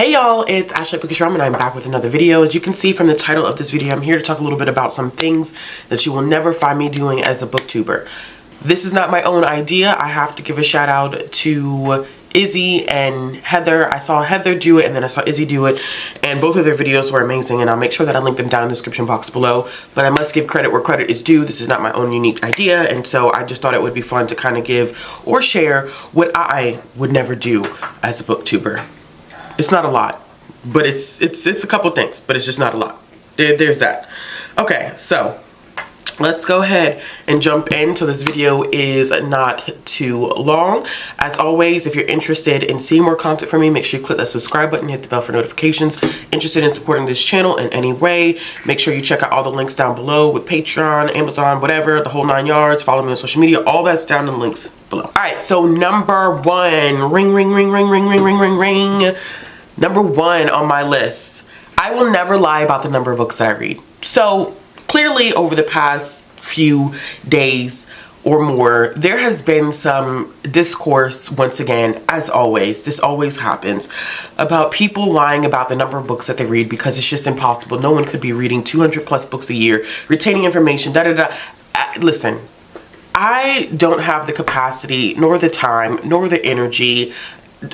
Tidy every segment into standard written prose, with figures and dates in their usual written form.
Hey y'all, it's Affliliate Bookishrealm and I'm back with another video. As you can see from the title of this video, I'm here to talk a little bit about some things that you will never find me doing as a booktuber. This is not my own idea. I have to give a shout out to Izzy and Heather. I saw Heather do it and then I saw Izzy do it, and both of their videos were amazing, and I'll make sure that I link them down in the description box below. But I must give credit where credit is due. This is not my own unique idea, and so I just thought it would be fun to kind of give or share what I would never do as a booktuber. It's not a lot, but it's a couple things, but it's just not a lot. There's that. Okay, so let's go ahead and jump in so this video is not too long. As always, if you're interested in seeing more content from me, make sure you click that subscribe button, hit the bell for notifications. Interested in supporting this channel in any way, make sure you check out all the links down below with Patreon, Amazon, whatever, the whole 9 yards. Follow me on social media, all that's down in the links below. All right, so number one, ring, ring, ring, ring, ring, ring, ring, ring, ring. Number one on my list, I will never lie about the number of books that I read. So clearly over the past few days or more, there has been some discourse, once again, as always, this always happens, about people lying about the number of books that they read because it's just impossible. No one could be reading 200 plus books a year, retaining information, Listen, I don't have the capacity, nor the time, nor the energy,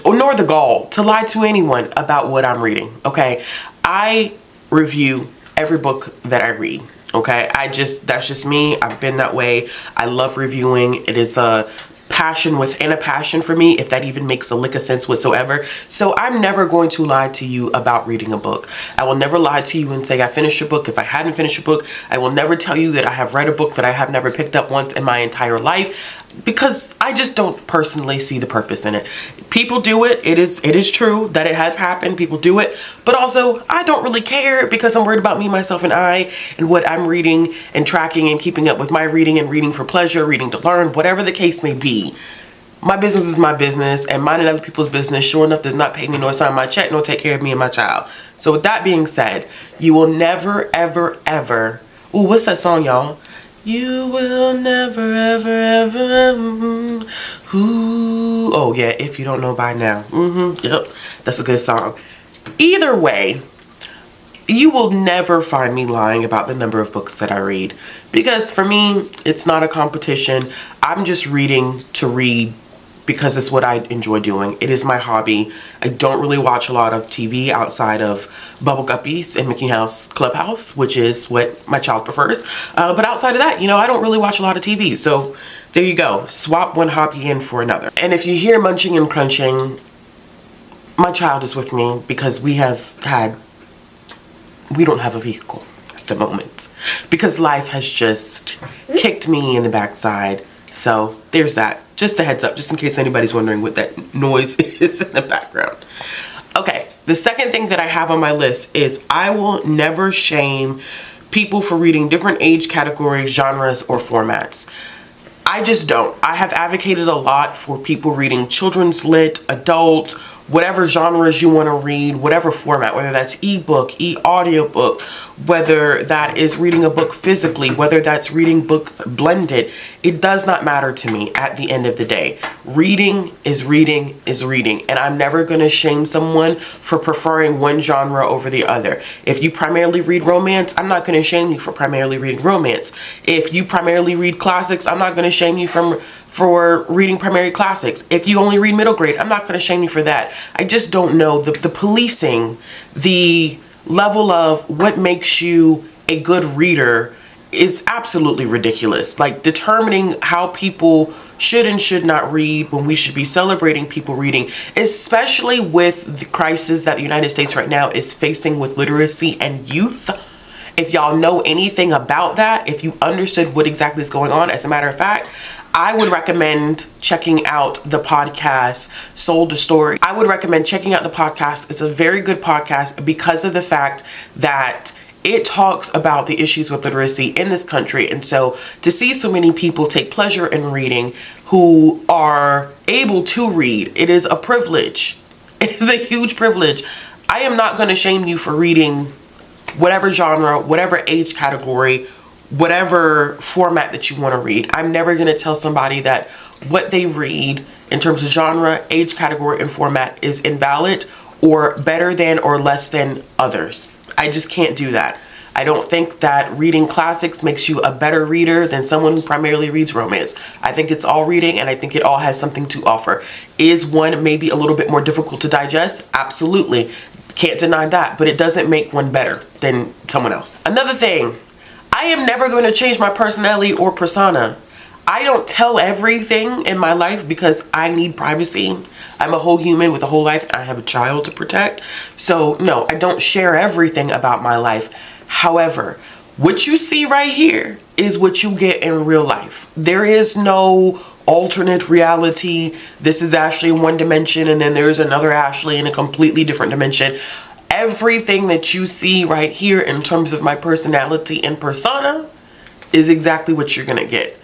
nor the gall to lie to anyone about what I'm reading, okay? I review every book that I read, okay? That's just me. I've been that way. I love reviewing. It is a passion within a passion for me, if that even makes a lick of sense whatsoever. So I'm never going to lie to you about reading a book. I will never lie to you and say I finished a book if I hadn't finished a book. I will never tell you that I have read a book that I have never picked up once in my entire life, because I just don't personally see the purpose in it. People do it. It is true that it has happened. People do it. But also, I don't really care, because I'm worried about me, myself, and I, and what I'm reading and tracking and keeping up with my reading and reading for pleasure, reading to learn, whatever the case may be. My business is my business, and minding other people's business sure enough does not pay me nor sign my check nor take care of me and my child. So with that being said, you will never, ever, ever... Ooh, what's that song, y'all? You will never, ever, ever, ooh. Oh yeah, if you don't know by now. Yep, that's a good song. Either way, you will never find me lying about the number of books that I read. Because for me, it's not a competition. I'm just reading to read because it's what I enjoy doing. It is my hobby. I don't really watch a lot of TV outside of Bubble Guppies and Mickey Mouse Clubhouse, which is what my child prefers. But outside of that, you know, I don't really watch a lot of TV. So there you go. Swap one hobby in for another. And if you hear munching and crunching, my child is with me because we don't have a vehicle at the moment, because life has just kicked me in the backside. So there's that. Just a heads up, just in case anybody's wondering what that noise is in the background. Okay, the second thing that I have on my list is I will never shame people for reading different age categories, genres, or formats. I just don't. I have advocated a lot for people reading children's lit, adult, whatever genres you want to read, whatever format, whether that's ebook, e-audiobook, whether that is reading a book physically, whether that's reading books blended. It does not matter to me at the end of the day. Reading is reading is reading, and I'm never going to shame someone for preferring one genre over the other. If you primarily read romance, I'm not going to shame you for primarily reading romance. If you primarily read classics, I'm not going to shame you for reading primary classics. If you only read middle grade, I'm not going to shame you for that. I just don't know. The policing, the level of what makes you a good reader is absolutely ridiculous. Like determining how people should and should not read when we should be celebrating people reading, especially with the crisis that the United States right now is facing with literacy and youth. If y'all know anything about that, if you understood what exactly is going on, as a matter of fact, I would recommend checking out the podcast Sold a Story. I would recommend checking out the podcast. It's a very good podcast because of the fact that it talks about the issues with literacy in this country. And so to see so many people take pleasure in reading who are able to read, it is a privilege. It is a huge privilege. I am not going to shame you for reading whatever genre, whatever age category, whatever format that you want to read. I'm never going to tell somebody that what they read in terms of genre, age category, and format is invalid or better than or less than others. I just can't do that. I don't think that reading classics makes you a better reader than someone who primarily reads romance. I think it's all reading, and I think it all has something to offer. Is one maybe a little bit more difficult to digest? Absolutely. Can't deny that, but it doesn't make one better than someone else. Another thing, I am never going to change my personality or persona. I don't tell everything in my life because I need privacy. I'm a whole human with a whole life. I have a child to protect. So no, I don't share everything about my life. However, what you see right here is what you get in real life. There is no alternate reality. This is Ashley in one dimension, and then there's another Ashley in a completely different dimension. Everything that you see right here in terms of my personality and persona is exactly what you're gonna get.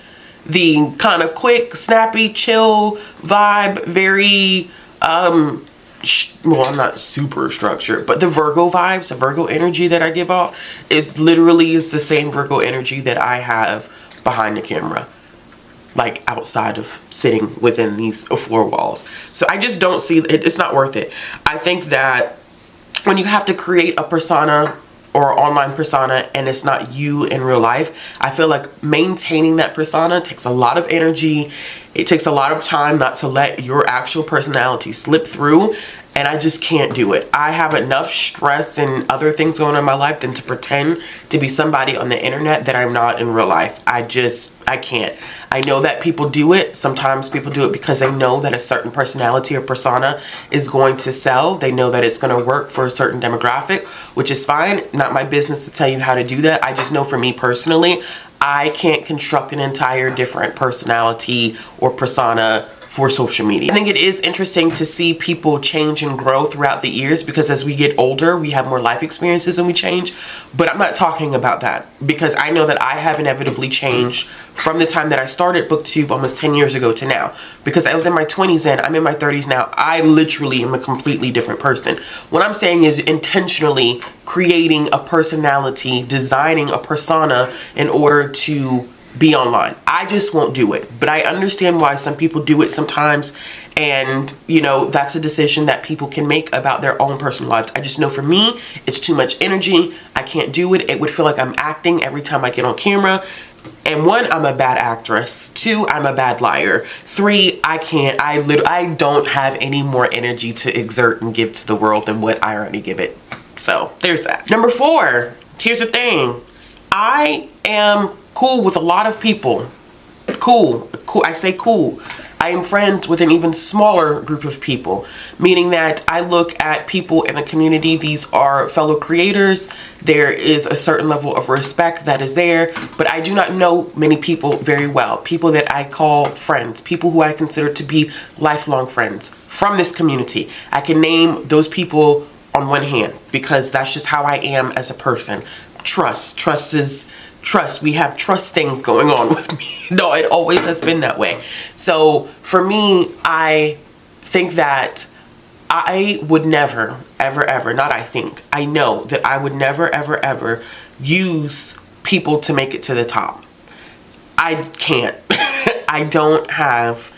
The kind of quick, snappy, chill vibe, very well, I'm not super structured, but the Virgo vibes, the Virgo energy that I give off is literally the same Virgo energy that I have behind the camera, like outside of sitting within these four walls. So I just don't see it. It's not worth it. I think that when you have to create a persona or online persona and it's not you in real life, I feel like maintaining that persona takes a lot of energy. It takes a lot of time not to let your actual personality slip through, and I just can't do it. I have enough stress and other things going on in my life than to pretend to be somebody on the internet that I'm not in real life. I can't. I know that people do it. Sometimes people do it because they know that a certain personality or persona is going to sell. They know that it's going to work for a certain demographic, which is fine. Not my business to tell you how to do that. I just know for me personally, I can't construct an entire different personality or persona for social media. I think it is interesting to see people change and grow throughout the years, because as we get older, we have more life experiences and we change. But I'm not talking about that, because I know that I have inevitably changed from the time that I started Booktube almost 10 years ago to now. Because I was in my 20s then, I'm in my 30s now. I literally am a completely different person. What I'm saying is intentionally creating a personality, designing a persona in order to be online. I just won't do it, but I understand why some people do it sometimes, and you know, that's a decision that people can make about their own personal lives. I just know for me, it's too much energy. I can't do it. It would feel like I'm acting every time I get on camera. And one, I'm a bad actress. Two, I'm a bad liar. Three, I don't have any more energy to exert and give to the world than what I already give it. So there's that. Number 4, here's the thing. I am cool with a lot of people. Cool. I say cool. I am friends with an even smaller group of people, meaning that I look at people in the community. These are fellow creators. There is a certain level of respect that is there, but I do not know many people very well. People that I call friends, people who I consider to be lifelong friends from this community. I can name those people on one hand because that's just how I am as a person. Trust is trust. We have trust things going on with me. No, it always has been that way. So for me, I think that I would never, ever, not I think, I know that I would never, ever use people to make it to the top. I can't. I don't have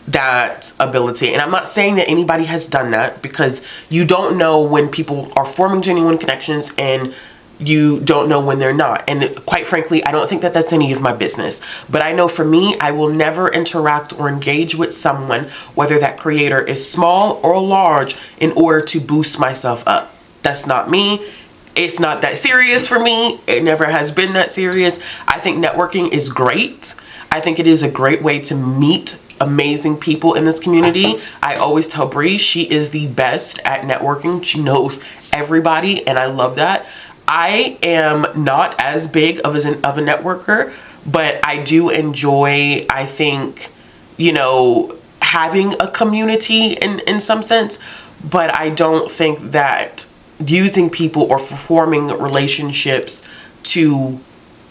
that ability. And I'm not saying that anybody has done that, because you don't know when people are forming genuine connections and you don't know when they're not. And quite frankly, I don't think that that's any of my business. But I know for me, I will never interact or engage with someone, whether that creator is small or large, in order to boost myself up. That's not me. It's not that serious for me. It never has been that serious. I think networking is great. I think it is a great way to meet amazing people in this community. I always tell Bree, she is the best at networking. She knows everybody, and I love that. I am not as big of a networker, but I do enjoy, I think, you know, having a community in some sense, but I don't think that using people or forming relationships to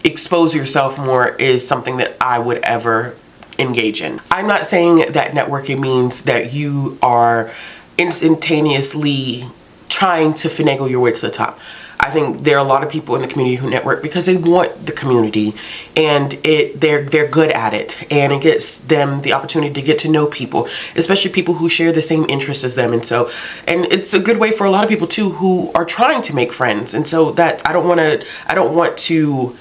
expose yourself more is something that I would ever engage in. I'm not saying that networking means that you are instantaneously trying to finagle your way to the top. I think there are a lot of people in the community who network because they want the community, and they're good at it, and it gets them the opportunity to get to know people, especially people who share the same interests as them. And it's a good way for a lot of people too who are trying to make friends. And so that I don't want to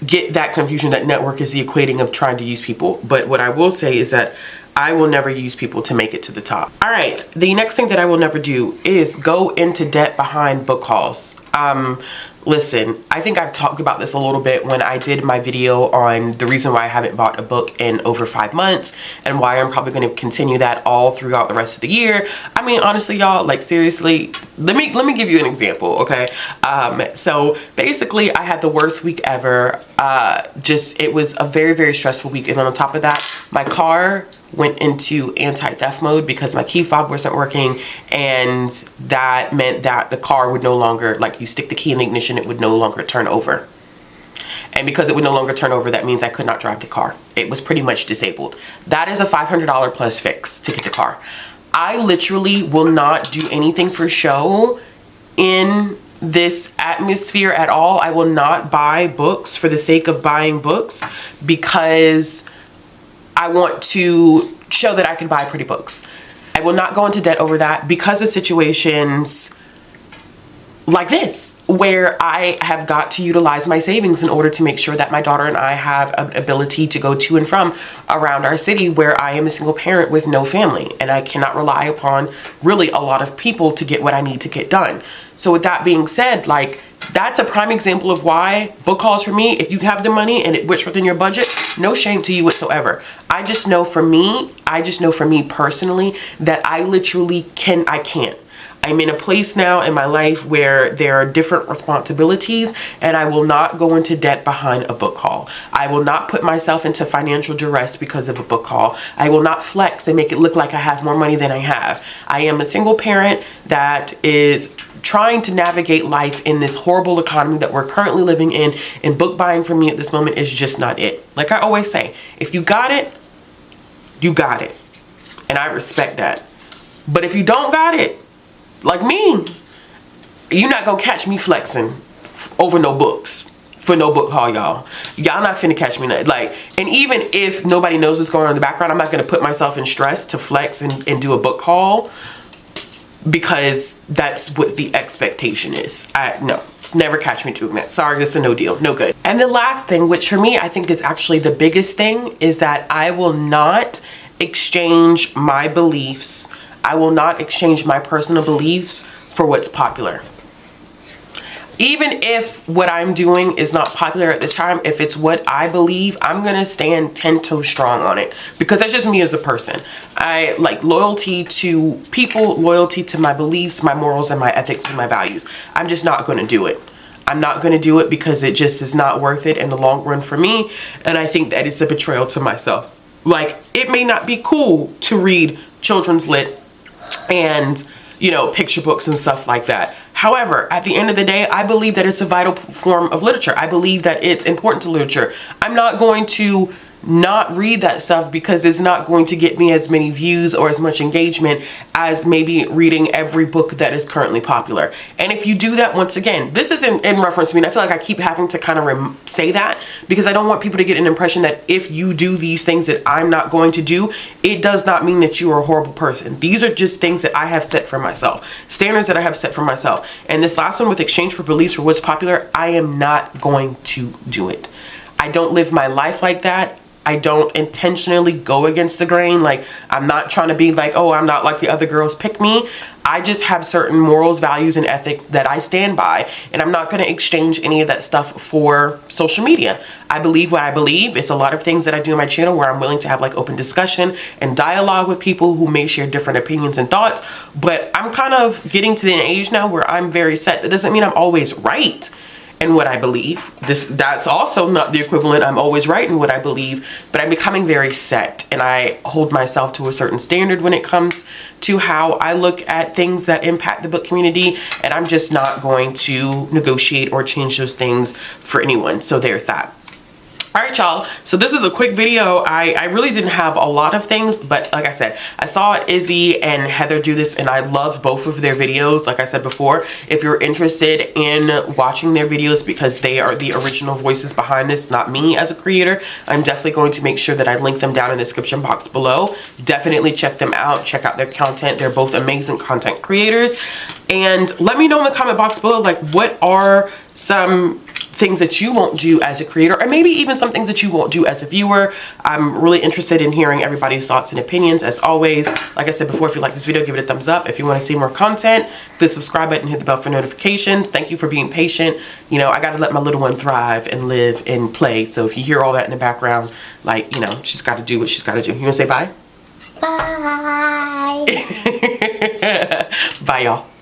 get that confusion that network is the equating of trying to use people. But what I will say is that I will never use people to make it to the top. All right, the next thing that I will never do is go into debt behind book hauls. Listen, I think I've talked about this a little bit when I did my video on the reason why I haven't bought a book in over 5 months and why I'm probably going to continue that all throughout the rest of the year. I mean, honestly, y'all, like seriously, let me give you an example, okay? So basically, I had the worst week ever. It was a very, very stressful week, and then on top of that, my car went into anti-theft mode because my key fob wasn't working, and that meant that the car would no longer, like, you stick the key in the ignition, it would no longer turn over. And because it would no longer turn over, that means I could not drive the car. It was pretty much disabled. That is a $500 plus fix to get the car. I literally will not do anything for show in this atmosphere at all. I will not buy books for the sake of buying books because I want to show that I can buy pretty books. I will not go into debt over that because of situations like this, where I have got to utilize my savings in order to make sure that my daughter and I have an ability to go to and from around our city, where I am a single parent with no family, and I cannot rely upon really a lot of people to get what I need to get done. So with that being said, like, that's a prime example of why book hauls for me, if you have the money and it fits within your budget, no shame to you whatsoever. I just know for me personally that I literally can't. I'm in a place now in my life where there are different responsibilities, and I will not go into debt behind a book haul. I will not put myself into financial duress because of a book haul. I will not flex and make it look like I have more money than I have. I am a single parent that is trying to navigate life in this horrible economy that we're currently living in, and book buying for me at this moment is just not it. Like I always say, if you got it, you got it. And I respect that. But if you don't got it, like me, you're not gonna catch me flexing over no books for no book haul, y'all. Y'all not finna catch me. Like, and even if nobody knows what's going on in the background, I'm not gonna put myself in stress to flex and do a book haul, because that's what the expectation is. No, never catch me doing that. Sorry, this is a no deal, no good. And the last thing, which for me I think is actually the biggest thing, is that I will not exchange my beliefs. I will not exchange my personal beliefs for what's popular. Even if what I'm doing is not popular at the time, if it's what I believe, I'm gonna stand 10 toes strong on it, because that's just me as a person. I like loyalty to people, loyalty to my beliefs, my morals, and my ethics and my values. I'm just not gonna do it. I'm not gonna do it because it just is not worth it in the long run for me, and I think that it's a betrayal to myself. Like, it may not be cool to read children's lit and, you know, picture books and stuff like that. However, at the end of the day, I believe that it's a vital form of literature. I believe that it's important to literature. I'm not going to not read that stuff because it's not going to get me as many views or as much engagement as maybe reading every book that is currently popular. And if you do that, once again, this is in reference to me, and I feel like I keep having to kind of say that because I don't want people to get an impression that if you do these things that I'm not going to do, it does not mean that you are a horrible person. These are just things that I have set for myself, standards that I have set for myself. And this last one with exchange for beliefs for what's popular, I am not going to do it. I don't live my life like that. I don't intentionally go against the grain. Like, I'm not trying to be like, oh, I'm not like the other girls, pick me. I just have certain morals, values, and ethics that I stand by, and I'm not going to exchange any of that stuff for social media. I believe what I believe. It's a lot of things that I do on my channel where I'm willing to have like open discussion and dialogue with people who may share different opinions and thoughts, but I'm kind of getting to the age now where I'm very set. That doesn't mean I'm always right in what I believe. That's also not the equivalent. I'm always right in what I believe, but I'm becoming very set, and I hold myself to a certain standard when it comes to how I look at things that impact the book community, and I'm just not going to negotiate or change those things for anyone. So there's that. Alright y'all, so this is a quick video. I really didn't have a lot of things, but like I said, I saw Izzy and Heather do this and I loved both of their videos. Like I said before, if you're interested in watching their videos because they are the original voices behind this, not me as a creator, I'm definitely going to make sure that I link them down in the description box below. Definitely check them out, check out their content. They're both amazing content creators. And let me know in the comment box below, like, what are some things that you won't do as a creator, or maybe even some things that you won't do as a viewer. I'm really interested in hearing everybody's thoughts and opinions. As always, like I said before, if you like this video, give it a thumbs up. If you want to see more content, click the subscribe button, hit the bell for notifications. Thank you for being patient. You know, I got to let my little one thrive and live and play. So if you hear all that in the background, like, you know, she's got to do what she's got to do. You want to say bye? Bye. Bye, y'all.